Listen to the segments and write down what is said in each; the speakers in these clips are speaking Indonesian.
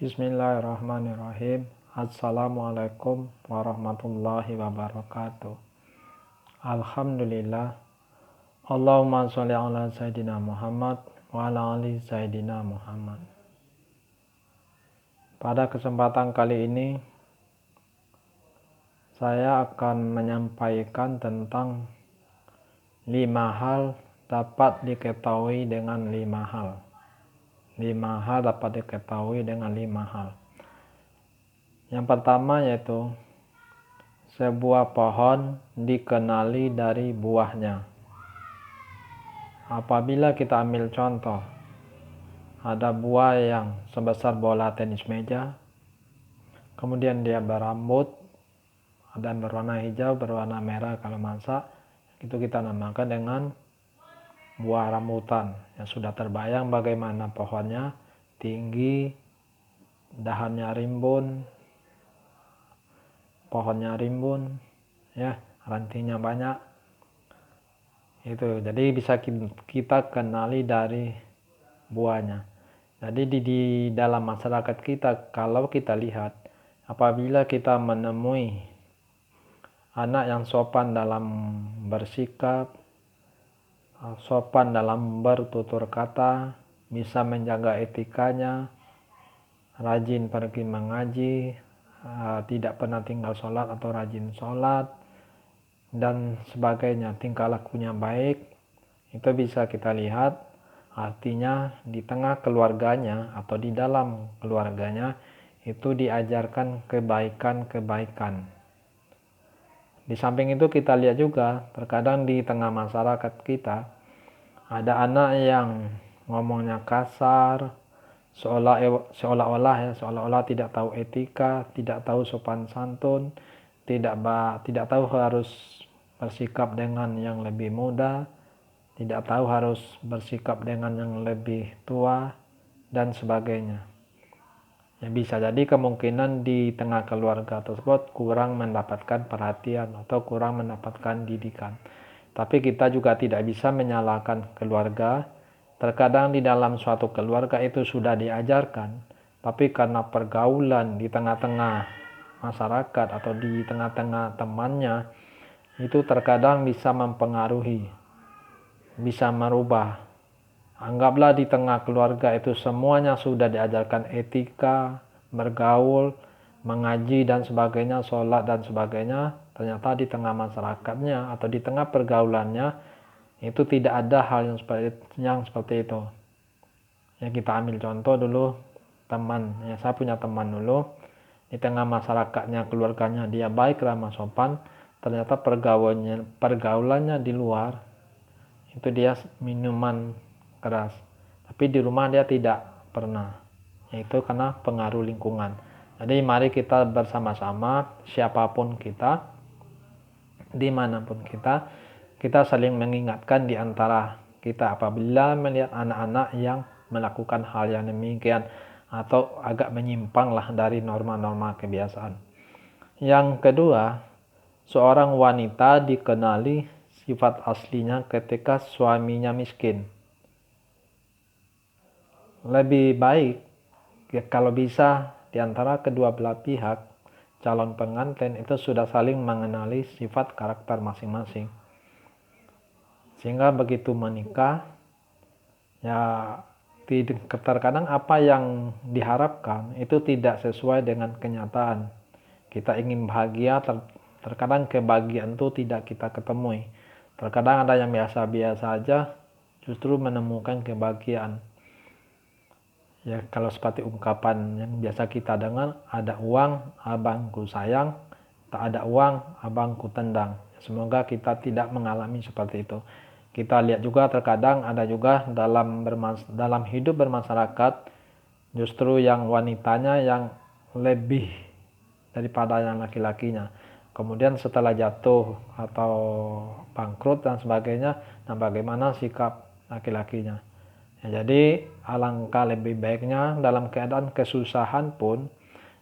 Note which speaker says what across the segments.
Speaker 1: Bismillahirrahmanirrahim. Assalamualaikum warahmatullahi wabarakatuh. Alhamdulillah. Allahumma sholli ala Sayyidina Muhammad wa ala ali Sayyidina Muhammad. Pada kesempatan kali ini saya akan menyampaikan tentang 5 hal dapat diketahui dengan 5 hal. 5 hal dapat diketahui dengan 5 hal. Yang pertama yaitu sebuah pohon dikenali dari buahnya. Apabila kita ambil contoh, ada buah yang sebesar bola tenis meja, kemudian dia berambut dan berwarna hijau, berwarna merah kalau masak, itu kita namakan dengan buah rambutan. Yang sudah terbayang bagaimana pohonnya tinggi, dahannya rimbun, pohonnya rimbun, ya, rantingnya banyak. Itu jadi bisa kita kenali dari buahnya. Jadi di dalam masyarakat kita, kalau kita lihat, apabila kita menemui anak yang sopan dalam bersikap, sopan dalam bertutur kata, bisa menjaga etikanya, rajin pergi mengaji, tidak pernah tinggal sholat atau rajin sholat, dan sebagainya, tingkah lakunya baik, itu bisa kita lihat. Artinya di tengah keluarganya atau di dalam keluarganya itu diajarkan kebaikan-kebaikan. Di samping itu kita lihat juga terkadang di tengah masyarakat kita ada anak yang ngomongnya kasar, seolah-olah tidak tahu etika, tidak tahu sopan santun, tidak tahu harus bersikap dengan yang lebih muda, tidak tahu harus bersikap dengan yang lebih tua, dan sebagainya. Ya, bisa jadi kemungkinan di tengah keluarga tersebut kurang mendapatkan perhatian atau kurang mendapatkan didikan. Tapi kita juga tidak bisa menyalahkan keluarga. Terkadang di dalam suatu keluarga itu sudah diajarkan, tapi karena pergaulan di tengah-tengah masyarakat atau di tengah-tengah temannya, itu terkadang bisa mempengaruhi, bisa merubah. Anggaplah di tengah keluarga itu semuanya sudah diajarkan etika, bergaul, mengaji dan sebagainya, sholat dan sebagainya. Ternyata di tengah masyarakatnya atau di tengah pergaulannya itu tidak ada hal yang seperti itu. Ya, kita ambil contoh dulu teman. Ya, saya punya teman dulu. Di tengah masyarakatnya, keluarganya dia baik, ramah, sopan. Ternyata pergaulannya di luar itu dia minuman keras, tapi di rumah dia tidak pernah, yaitu karena pengaruh lingkungan. Jadi mari kita bersama-sama, siapapun kita, dimanapun kita saling mengingatkan di antara kita apabila melihat anak-anak yang melakukan hal yang demikian atau agak menyimpang lah dari norma-norma kebiasaan. Yang kedua, seorang wanita dikenali sifat aslinya ketika suaminya miskin. Lebih baik ya, kalau bisa di antara kedua belah pihak, calon pengantin itu sudah saling mengenali sifat karakter masing-masing. Sehingga begitu menikah, ya terkadang apa yang diharapkan itu tidak sesuai dengan kenyataan. Kita ingin bahagia, terkadang kebahagiaan itu tidak kita ketemui. Terkadang ada yang biasa-biasa aja justru menemukan kebahagiaan. Ya, kalau seperti ungkapan yang biasa kita dengar, ada uang abangku sayang, tak ada uang abangku tendang. Semoga kita tidak mengalami seperti itu. Kita lihat juga terkadang ada juga dalam hidup bermasyarakat justru yang wanitanya yang lebih daripada yang laki-lakinya. Kemudian setelah jatuh atau bangkrut dan sebagainya, nah bagaimana sikap laki-lakinya? Ya, jadi alangkah lebih baiknya dalam keadaan kesusahan pun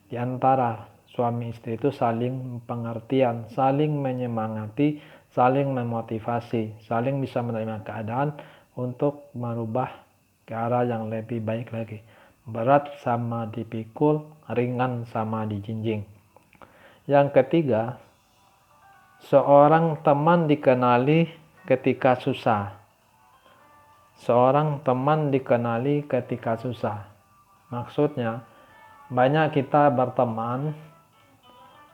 Speaker 1: di antara suami istri itu saling pengertian, saling menyemangati, saling memotivasi, saling bisa menerima keadaan untuk merubah ke arah yang lebih baik lagi. berat sama dipikul, ringan sama dijinjing. Yang ketiga, seorang teman dikenali ketika susah. Seorang teman dikenali ketika susah. Maksudnya, banyak kita berteman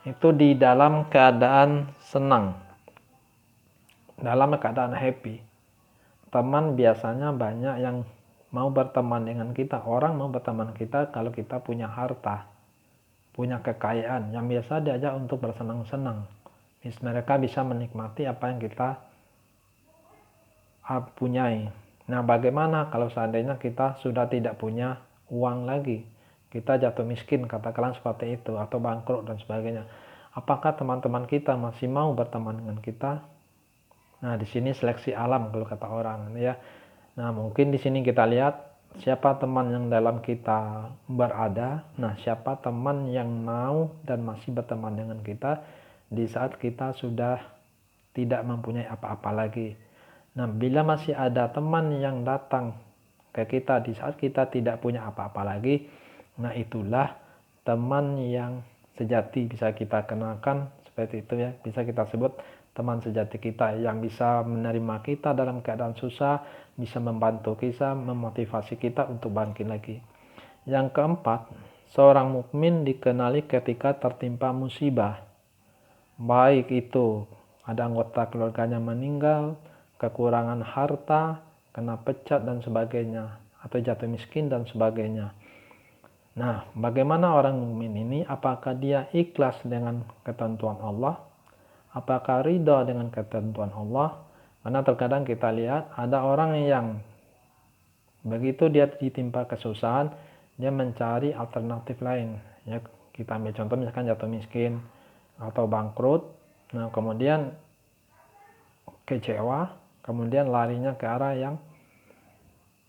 Speaker 1: itu di dalam keadaan senang, dalam keadaan happy. Teman biasanya banyak yang mau berteman dengan kita. Orang mau berteman kita kalau kita punya harta, punya kekayaan, yang biasa diajak untuk bersenang-senang. Mereka bisa menikmati apa yang kita punyai. Nah, bagaimana kalau seandainya kita sudah tidak punya uang lagi? Kita jatuh miskin, katakanlah seperti itu, atau bangkrut dan sebagainya. Apakah teman-teman kita masih mau berteman dengan kita? Nah, di sini seleksi alam kalau kata orang, ya. Nah, mungkin di sini kita lihat siapa teman yang dalam kita berada. Nah, siapa teman yang mau dan masih berteman dengan kita di saat kita sudah tidak mempunyai apa-apa lagi. Nah, bila masih ada teman yang datang ke kita di saat kita tidak punya apa-apa lagi, nah itulah teman yang sejati, bisa kita kenalkan seperti itu ya. Bisa kita sebut teman sejati kita yang bisa menerima kita dalam keadaan susah, bisa membantu kita, memotivasi kita untuk bangkit lagi. Yang keempat, seorang mukmin dikenali ketika tertimpa musibah. Baik itu ada anggota keluarganya meninggal, kekurangan harta, kena pecat dan sebagainya, atau jatuh miskin dan sebagainya. Nah, bagaimana orang mukmin ini? Apakah dia ikhlas dengan ketentuan Allah? Apakah ridha dengan ketentuan Allah? Karena terkadang kita lihat ada orang yang begitu dia ditimpa kesusahan, dia mencari alternatif lain. Ya, kita ambil contoh misalkan jatuh miskin atau bangkrut. Nah, kemudian kecewa, kemudian larinya ke arah yang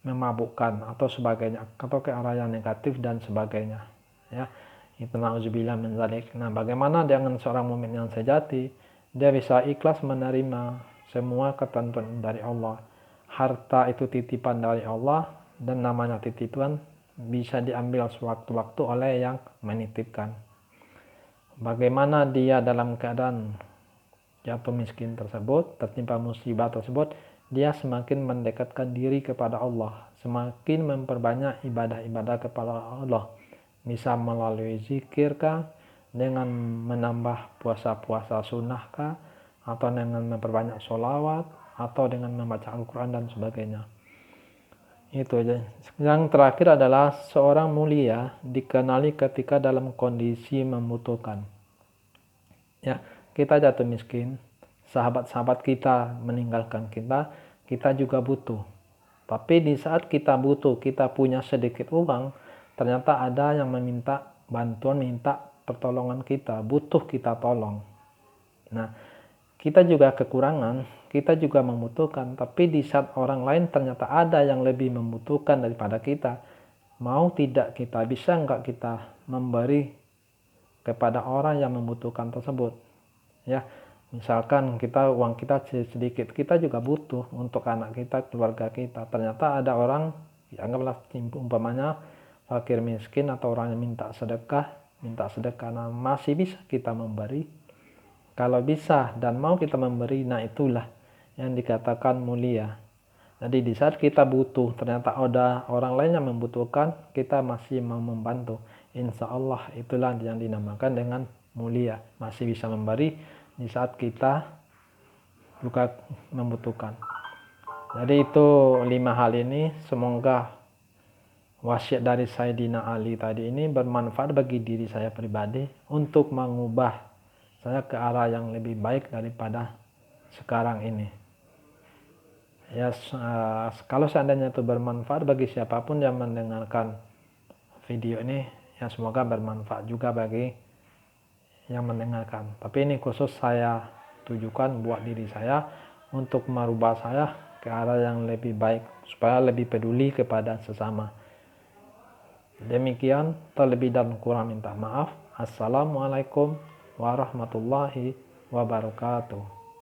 Speaker 1: memabukkan atau sebagainya, atau ke arah yang negatif dan sebagainya. Ya, itu na'udzubillah min dzalik. Nah, bagaimana dengan seorang mukmin yang sejati? Dia bisa ikhlas menerima semua ketentuan dari Allah. Harta itu titipan dari Allah, dan namanya titipan bisa diambil sewaktu-waktu oleh yang menitipkan. Bagaimana dia dalam keadaan jatuh miskin tersebut, tertimpa musibah tersebut, dia semakin mendekatkan diri kepada Allah, semakin memperbanyak ibadah-ibadah kepada Allah, bisa melalui zikir kah, dengan menambah puasa-puasa sunnah kah, atau dengan memperbanyak sholawat, atau dengan membaca Al-Quran dan sebagainya. Itu aja. Yang terakhir adalah seorang mulia dikenali ketika dalam kondisi membutuhkan. Ya, kita jatuh miskin, sahabat-sahabat kita meninggalkan kita, kita juga butuh. Tapi di saat kita butuh, kita punya sedikit uang, ternyata ada yang meminta bantuan, minta pertolongan kita, butuh kita tolong. Nah, kita juga kekurangan, kita juga membutuhkan, tapi di saat orang lain ternyata ada yang lebih membutuhkan daripada kita, mau tidak kita, bisa enggak kita memberi kepada orang yang membutuhkan tersebut. Ya, misalkan uang kita sedikit, kita juga butuh untuk anak kita, keluarga kita. Ternyata ada orang, anggaplah umpamanya fakir miskin atau orang yang minta sedekah, nah masih bisa kita memberi. Kalau bisa dan mau kita memberi, nah itulah yang dikatakan mulia. Jadi di saat kita butuh, ternyata ada orang lain yang membutuhkan, kita masih mau membantu. Insya Allah itulah yang dinamakan dengan mulia. Masih bisa memberi di saat kita juga membutuhkan. Jadi itu 5 hal ini, semoga wasiat dari Sayyidina Ali tadi ini bermanfaat bagi diri saya pribadi untuk mengubah saya ke arah yang lebih baik daripada sekarang ini. Ya, kalau seandainya itu bermanfaat bagi siapapun yang mendengarkan video ini, ya semoga bermanfaat juga bagi yang mendengarkan. Tapi ini khusus saya tujukan buat diri saya untuk merubah saya ke arah yang lebih baik, supaya lebih peduli kepada sesama. Demikian, terlebih dan kurang minta maaf. Assalamualaikum warahmatullahi wabarakatuh.